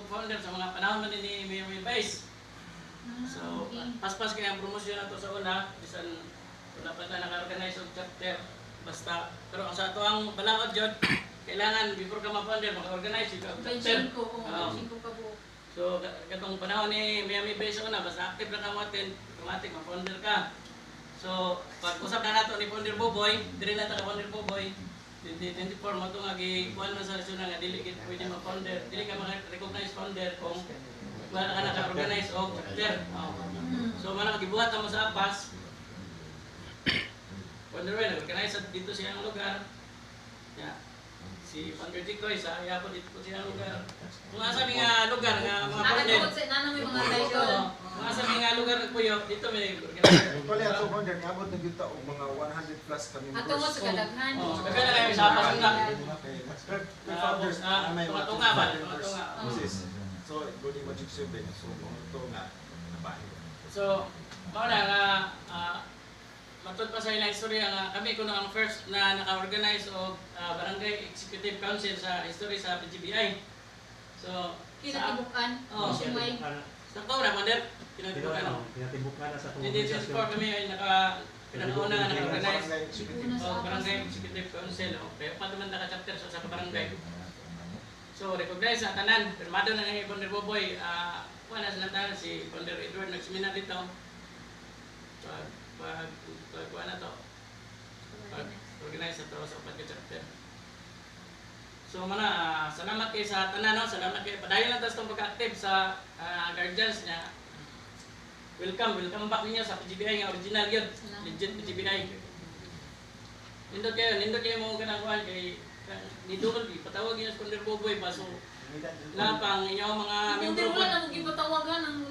founder sa mga panahon man ni Mayor Vice. So, paspas kaya ang promosyon na to sa una, bisan wala pa na naka-organize og chapter, basta, pero ang sa ato ang balaod jud, kailangan before ka ma-founder, maka-organize yung chapter. So, katong panahon ni Miami Base na, basta active na ka mo attend, automatic ma-founder ka. So, pag usap na nato ni Founder Boboy, dire na ta Founder Boboy, 2024 mo ito nga gikuhan man sa nasyonal nga dili kita pwede ma-founder, dili ka ma-recognize founder kung wala ka naka-organize o chapter. So, mana gibuhat mo sa APAS, Founder Wen, organize dito siyang lugar. Yeah. Si Founder Jicoy sa Ayapo dito po siyang lugar. Kung asa nga lugar nga mga founder. Nana may mga title. Kung asa nga lugar nagpuyo, dito may organize. Actually, ato founder, niabot na kita o mga 100 plus kami members. Ato mo sa kadaghan. Kaya na kayo sa APAS nga. Founders, tunga ba? Tunga. So, Godi Magic 7. So, ito nga, nabahin. So, mauna nga, matod pa sa ilang istorya nga, kami kuno ang first na naka-organize o Barangay Executive Council sa history sa PGBI. So, Kinatibukan. Oo. Sumay. sa taon na, Mander, pinatibukan. Pinatibukan na sa Hindi, 2024 kami ay pinakauna nga naka-organize o Barangay Executive Council. Kaya pa naman naka-chapter sa barangay. So, recognize sa tanan. Pirmado na nga Founder Boboy. Kuha na sila tanan si Founder Edward nagsimina dito. Kuha na to. Organize na to sa pagka-chapter. So, mana, salamat kayo sa tanan, no? Salamat kayo. Padayon lang itong pagka-active sa guardians niya. Welcome back ninyo sa PGBI nga original yun. Legit PGBI. Nindot kayo mo kanakuhan kay Nidol, patawag niyo sa Founder Boboy pa. So, lapang inyong mga Hindi wala na magipatawagan ang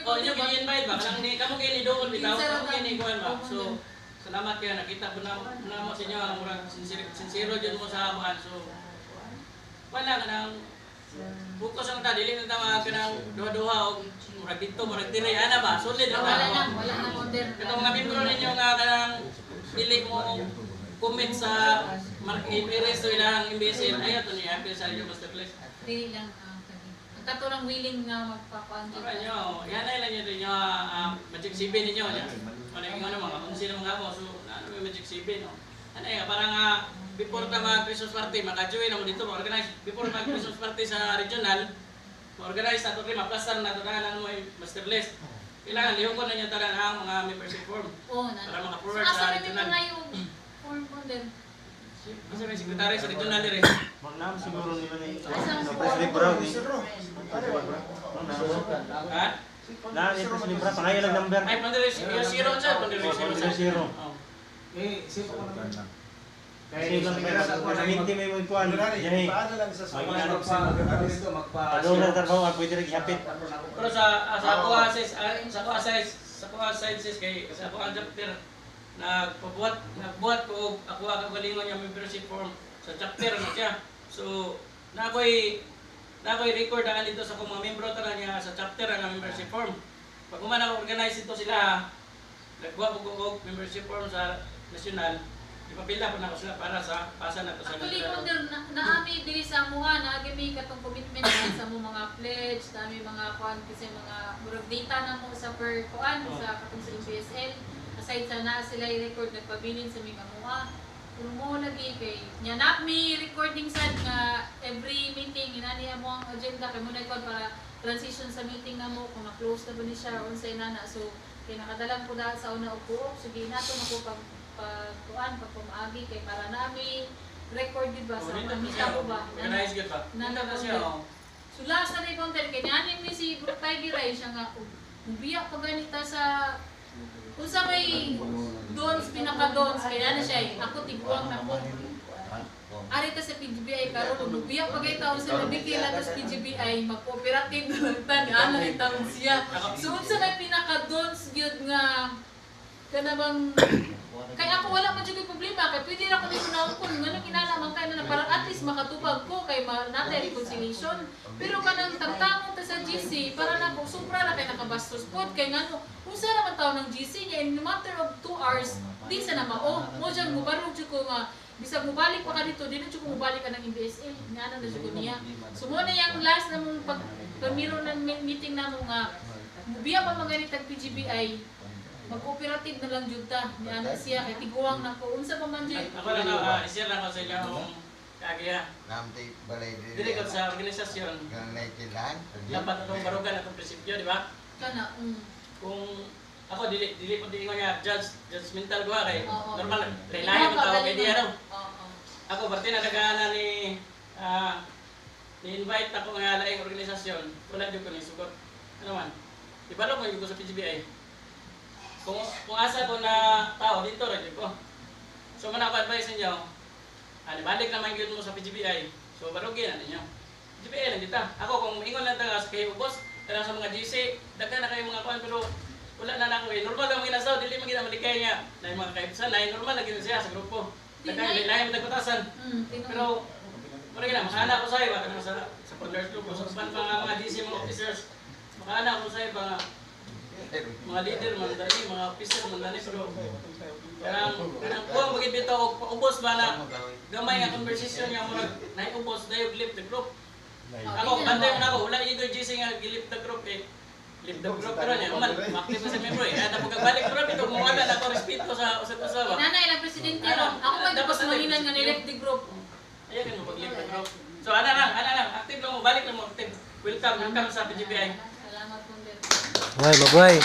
inyo i-invite ba? Kanang ni kamo kay Nidol, bitaw kamo kay ni kuan ba. So, salamat kayo nakita po na mo sa inyo ang murag sincero jud mo sa amuan. So, wala ka nang bukas ang ta dili na ta kanang duha-duha og murag dito murag dire ana ba? Solid na wala na Founder. Katong mga membro ninyo nga kanang dili mo comment sa i-resto ilang imbesel ayaw to niya apil sa inyo basta place. Dili lang ang katurang willing nga magpakuan Ora nyo, yan ay lang nyo din nyo Magic 7 ninyo. Managing ano mga kung sino mga mo. So, ano may Magic 7 no? Ano eh, parang before ka mag-Christmas party, maka-join mo dito, ma-organize. Before mag-Christmas party sa regional, ma-organize na ito rin, ma-plastar na ito na mo yung master list. Kailangan, lihong ko na nyo taran ang mga membership form. Oo, para maka-forward sa regional. Asa may mga yung form Founder? Kasi may sekretary sa regional rin. Magnam siguro nila ni Asang President Brown ni. Ha? Na ni President Brown pangayo lang number. Ay, pandiris, yung zero siya, pandiris, Zero. Sipo ko naman. Kasi lang pero minti may mo kuan. Yahi. Paano lang sa Ano na trabaho pwede ra gihapit. Pero sa ako assess kay sa ako ang chapter nagbuhat ko ako ang galingon yung membership form sa chapter na siya. So nakoy record ang dito sa mga membro tara niya sa chapter ang membership form. Pag umana organize ito sila nagbuhat ko membership form sa national. Ipapila po na ko sila para sa pasa na to sa Actually, Founder, naami diri sa amuha, naagami katong commitment sa mo mga pledge, dami mga kuan kasi mga murag data na mo sa per kuan sa katong sa UPSL. Aside sa na sila i-record nagpabilin sa mga amuha. Kung mo lagi kay nya na mi recording sad nga every meeting inani mo ang agenda kay mo na ikon para transition sa meeting na mo kung na-close na ba ni siya unsay nana. So kay nakadalang po dahil sa una upo, sige nato mako pagpumaagi kay para nami record di ba sa pamita ko ba organize gyud ba nanda na siya sula sa ni content kay nanin ni si Bro Tiger ay siya nga ubiyak pa ganita sa unsa may dons pinaka dons kaya na siya ako tiguang na ko ari ta sa PGBI karon ubiyak pa kay taon sa nabikila ta sa PGBI mag-cooperative na lang tan ana itang siya so unsa may pinaka dons gyud nga kanabang kaya ako wala man jud problema kay pwede ra ko dito na kun ngano kinahanglan kay na para at least makatubag ko kay natay reconciliation pero kanang tagtangon ta sa GC para na ko sobra ra kay nakabastos pod kay ngano unsa ra man taw ng GC niya in a matter of 2 hours di sa na mao mo jud mo barog jud ko nga bisag mubalik pa ka dito, di na siya mubalik ka ng MBSL. Nga na siya niya. So muna yung last na mong pagmiro ng meeting na mo nga, mubiya pa maganit ang PGBI, mag-cooperative na lang jud ta. Nga na siya, kay tiguang na ko. Unsa pa man dyan? Ako na i-share na ko sa inyo kung kagaya. Namti balay Dili ko sa organisasyon, Ganay kilan. dapat itong barugan atong prinsipyo, di ba? Kana, Kung ako dili ko ingon nga judgmental ko kay Oo. normal lahi man tao kay diya raw. Oo. Ako parte na nagana ni invite ako nga laing organisasyon, wala jud ko ni sugot. Ano man? Ibalo ko sa PGBI. Kung asa ko na tao dito ra jud ko. So man ako advice ninyo. Ani balik naman gyud mo sa PGBI. So barugin na ninyo. PGBI lang kita. Ako kung ingon lang ta sa kayo boss, kaya sa mga GC, daghan na kayo mga kuan pero wala na nako eh. Normal lang ginasaw, dili man gina malikay niya. Dahil mga kaibsan, na normal lang gina siya sa grupo. Daghan lahi man tagpatasan. Pero mura gina makana ko sa iba kanang sa founders group sa span pa mga DC mga officers. Makana ko sa iba mga leader man dali, mga officer man dali pero kanang kuwang bagid bitaw og ubos ba na gamay nga conversation nga murag naibubos dayo lift the group. Ako bantay man ako wala ito GC nga gilip the group eh. Lift the group pero niya man active sa member eh. Kaya tapos pagbalik group ito mo wala na ko respeto sa usap-usap. Nanay lang presidente ro. Ako man tapos manginan nga nilek the group. Ayan kan mo pag-lift the group. So ana lang, active lang mo, balik lang mo active. Welcome sa PGBI. Salamat po. Mabuhay, mabuhay.